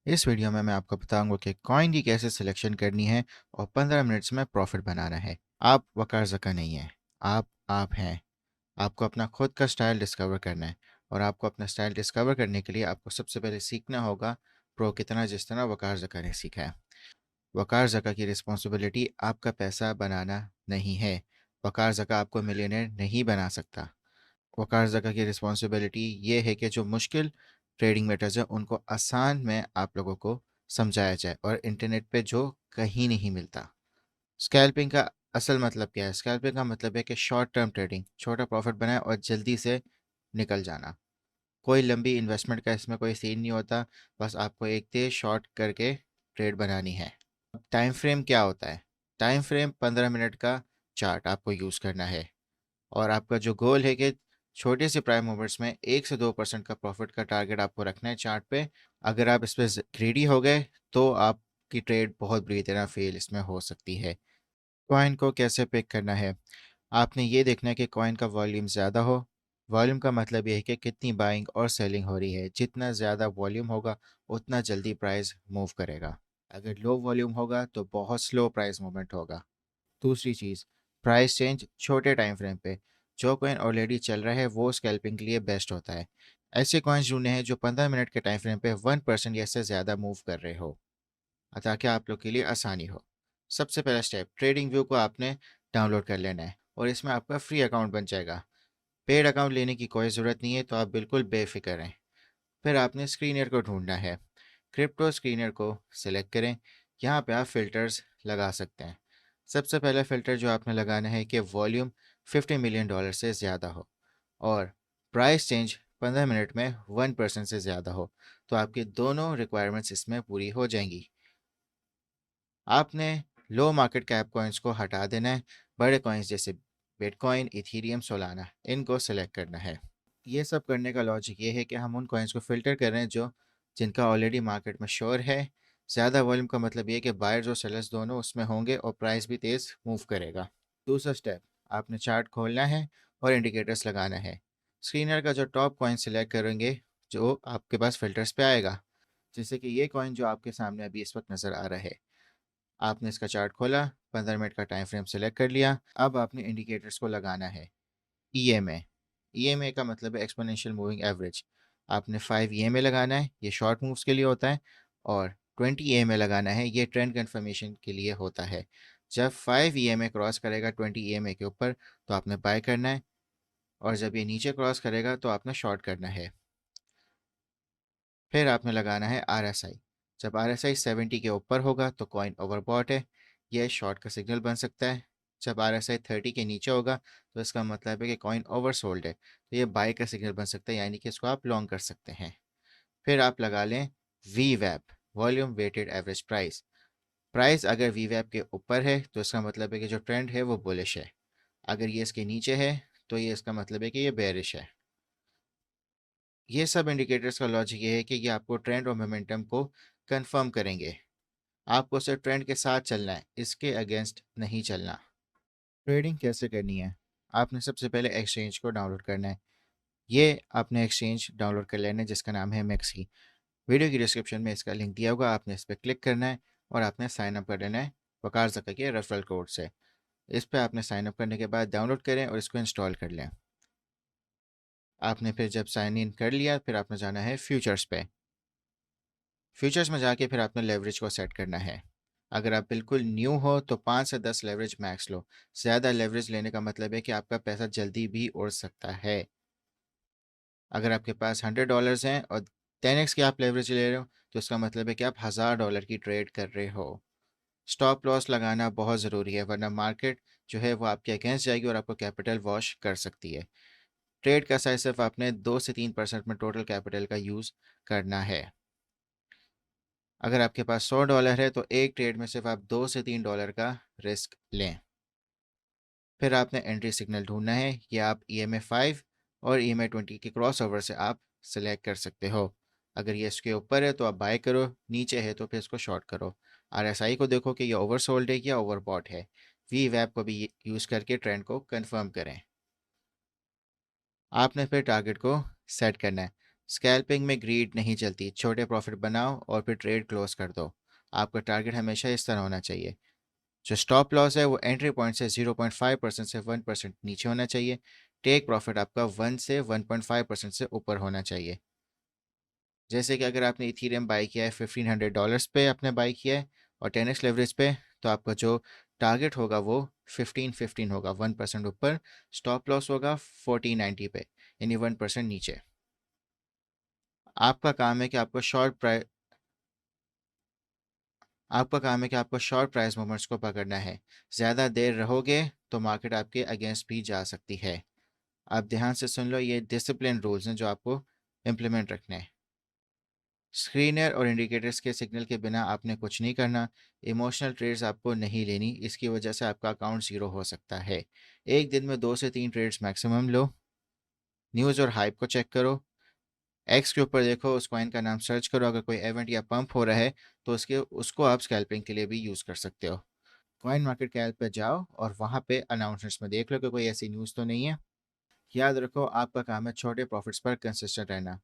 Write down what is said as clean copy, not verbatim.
इस वीडियो में मैं आपको बताऊंगा कि कॉइन की कैसे सिलेक्शन करनी है और 15 मिनट्स में प्रॉफिट बनाना है। आप वकार जका नहीं है। आप हैं। आपको अपना खुद का स्टाइल डिस्कवर करना है। और आपको अपना स्टाइल डिस्कवर करने के लिए आपको सबसे पहले सीखना होगा प्रो कितना जिस तरह वकार जका ने सीखा है। वकार जका की रिस्पॉन्सिबिलिटी आपका पैसा बनाना नहीं है। वकार जका आपको मिलियनेयर नहीं बना सकता। वकार जका की रिस्पॉन्सिबिलिटी ये है कि जो मुश्किल ट्रेडिंग मेथड्स हैं उनको आसान में आप लोगों को समझाया जाए और इंटरनेट पे जो कहीं नहीं मिलता। स्कैल्पिंग का असल मतलब क्या है? स्कैल्पिंग का मतलब है कि शॉर्ट टर्म ट्रेडिंग, छोटा प्रॉफिट बनाए और जल्दी से निकल जाना। कोई लंबी इन्वेस्टमेंट का इसमें कोई सीन नहीं होता। बस आपको एक तेज शॉर्ट करके ट्रेड बनानी है। अब टाइम फ्रेम क्या होता है? टाइम फ्रेम 15 मिनट का चार्ट आपको यूज़ करना है। और आपका जो गोल है कि छोटे से प्राइम मूवर्स में 1 से 2% का प्रॉफिट का टारगेट आपको रखना है चार्ट पे। अगर आप इस पे ग्रीडी हो गए तो आपकी ट्रेड बहुत बुरी तरह फेल इसमें हो सकती है। कॉइन को कैसे पिक करना है? आपने ये देखना है कि कॉइन का वॉल्यूम ज़्यादा हो। वॉल्यूम का मतलब ये है कि कितनी बाइंग और सेलिंग हो रही है। जितना ज़्यादा वॉल्यूम होगा उतना जल्दी प्राइस मूव करेगा। अगर लो वॉल्यूम होगा तो बहुत स्लो प्राइस मूवमेंट होगा। दूसरी चीज़, प्राइस चेंज छोटे टाइम फ्रेम पे। जो कॉइन ऑलरेडी चल रहा है वो स्कैल्पिंग के लिए बेस्ट होता है। ऐसे कॉइन्स ढूंढने हैं जो 15 मिनट के टाइम फ्रेम पे 1% या से ज़्यादा मूव कर रहे हो, ताकि आप लोग के लिए आसानी हो। सबसे पहला स्टेप, ट्रेडिंग व्यू को आपने डाउनलोड कर लेना है और इसमें आपका फ्री अकाउंट बन जाएगा। पेड अकाउंट लेने की कोई ज़रूरत नहीं है, तो आप बिल्कुल बेफिक्र रहें। फिर आपने स्क्रीनर को ढूंढना है। क्रिप्टो स्क्रीनर को सिलेक्ट करें। यहाँ पे आप फ़िल्टर्स लगा सकते हैं। सबसे पहला फ़िल्टर जो आपने लगाना है कि वॉल्यूम $50 मिलियन से ज़्यादा हो और प्राइस चेंज 15 मिनट में 1% से ज़्यादा हो, तो आपकी दोनों रिक्वायरमेंट्स इसमें पूरी हो जाएंगी। आपने लो मार्केट कैप कॉइन्स को हटा देना है। बड़े कॉइन्स जैसे बिटकॉइन, इथीरियम, सोलाना, इनको सेलेक्ट करना है। ये सब करने का लॉजिक ये है कि हम उन कॉइन्स को फ़िल्टर कर रहे हैं जो जिनका ऑलरेडी मार्केट में श्योर है। ज़्यादा वॉल्यूम का मतलब ये है कि बायर्स और सेलर्स दोनों उसमें होंगे और प्राइस भी तेज़ मूव करेगा। दूसरा स्टेप, आपने चार्ट खोलना है और इंडिकेटर्स लगाना है। स्क्रीनर का जो टॉप कॉइन सिलेक्ट करेंगे जो आपके पास फ़िल्टर्स पे आएगा, जैसे कि ये कॉइन जो आपके सामने अभी इस वक्त नज़र आ रहा है। आपने इसका चार्ट खोला, 15 मिनट का टाइम फ्रेम सेलेक्ट कर लिया। अब आपने इंडिकेटर्स को लगाना है। ईएमए, ईएमए का मतलब है एक्सपोनेंशियल मूविंग एवरेज। आपने 5 ईएमए लगाना है, ये शॉर्ट मूव्स के लिए होता है। और 20 ईएमए लगाना है, ये ट्रेंड कंफर्मेशन के लिए होता है। जब 5 ईएमए क्रॉस करेगा 20 ईएमए के ऊपर तो आपने बाय करना है, और जब ये नीचे क्रॉस करेगा तो आपने शॉर्ट करना है। फिर आपने लगाना है आरएसआई। जब आरएसआई 70 के ऊपर होगा तो कॉइन ओवरबॉट है, यह शॉर्ट का सिग्नल बन सकता है। जब आरएसआई 30 के नीचे होगा तो इसका मतलब है कि कॉइन ओवरसोल्ड है, तो ये बाय का सिग्नल बन सकता है, यानी कि इसको आप लॉन्ग कर सकते हैं। फिर आप लगा लें वी वैप, volume weighted average price. Price अगर वी वैप के ऊपर है तो इसका मतलब है कि जो ट्रेंड है वो बुलिश है। अगर ये इसके नीचे है तो ये इसका मतलब है कि ये बेरिश है। ये सब इंडिकेटर्स का लॉजिक ये है कि ये आपको ट्रेंड और मोमेंटम को कंफर्म करेंगे। आपको सिर्फ ट्रेंड के साथ चलना है, इसके अगेंस्ट नहीं चलना। ट्रेडिंग कैसे करनी है? आपने सबसे पहले एक्सचेंज को डाउनलोड करना है। ये आपने एक्सचेंज डाउनलोड कर लेना है जिसका नाम है मैक्सी। वीडियो की डिस्क्रिप्शन में इसका लिंक दिया होगा, आपने इस पर क्लिक करना है और आपने साइन अप कर लेना है वकार ज़का के रेफरल कोड से। इस पर आपने साइन अप करने के बाद डाउनलोड करें और इसको इंस्टॉल कर लें। आपने फिर जब साइन इन कर लिया फिर आपने जाना है फ्यूचर्स पे। फ्यूचर्स में जाके फिर आपने लेवरेज को सेट करना है। अगर आप बिल्कुल न्यू हो तो 5 से 10 लेवरेज मैक्स लो। ज़्यादा लेवरेज लेने का मतलब है कि आपका पैसा जल्दी भी उड़ सकता है। अगर आपके पास $100 हैं और 10x की आप लेवरेज ले रहे हो तो इसका मतलब है कि आप $1000 की ट्रेड कर रहे हो। स्टॉप लॉस लगाना बहुत ज़रूरी है, वरना मार्केट जो है वो आपके अगेंस्ट जाएगी और आपको कैपिटल वॉश कर सकती है। ट्रेड का साइज सिर्फ आपने 2 से 3% में टोटल कैपिटल का यूज़ करना है। अगर आपके पास $100 है तो एक ट्रेड में सिर्फ आप $2 से 3 का रिस्क लें। फिर आपने एंट्री सिग्नल ढूंढना है। ये आप EMA 5 और EMA 20 के क्रॉस ओवर से आप सिलेक्ट कर सकते हो। अगर ये इसके ऊपर है तो आप बाय करो, नीचे है तो फिर इसको शॉर्ट करो। RSI को देखो कि ये ओवरसोल्ड है या ओवरबॉट है। वी वैप को भी यूज़ करके ट्रेंड को कंफर्म करें। आपने फिर टारगेट को सेट करना है। स्कैल्पिंग में ग्रीड नहीं चलती, छोटे प्रॉफिट बनाओ और फिर ट्रेड क्लोज कर दो। आपका टारगेट हमेशा इस तरह होना चाहिए। जो स्टॉप लॉस है वो एंट्री पॉइंट से 0.5% से 1% नीचे होना चाहिए। टेक प्रॉफिट आपका 1 से 1.5% से ऊपर होना चाहिए। जैसे कि अगर आपने इथीरियम बाई किया है $1500 पे आपने बाई किया है और 10x लेवरेज पे, तो आपका जो टारगेट होगा वो 1515 होगा, 1% ऊपर। स्टॉप लॉस होगा 1490 पे, यानी 1% नीचे। आपका काम है कि आपको शॉर्ट प्राइस मूवमेंट्स को पकड़ना है। ज़्यादा देर रहोगे तो मार्केट आपके अगेंस्ट भी जा सकती है। आप ध्यान से सुन लो, ये डिसिप्लिन रूल्स हैं जो आपको इम्प्लीमेंट रखने हैं। स्क्रीनर और इंडिकेटर्स के सिग्नल के बिना आपने कुछ नहीं करना। इमोशनल ट्रेड्स आपको नहीं लेनी, इसकी वजह से आपका अकाउंट ज़ीरो हो सकता है। एक दिन में 2 से 3 ट्रेड्स मैक्सिमम लो। न्यूज़ और हाइप को चेक करो। एक्स के ऊपर देखो, उस कॉइन का नाम सर्च करो, अगर कोई इवेंट या पंप हो रहा है तो उसको आप स्कैल्पिंग के लिए भी यूज़ कर सकते हो। कॉइन मार्केट कैप पे जाओ और वहाँ पे अनाउंसमेंट्स में देख लो कि कोई ऐसी न्यूज़ तो नहीं है। याद रखो, आपका काम है छोटे प्रॉफिट्स पर कंसिस्टेंट रहना।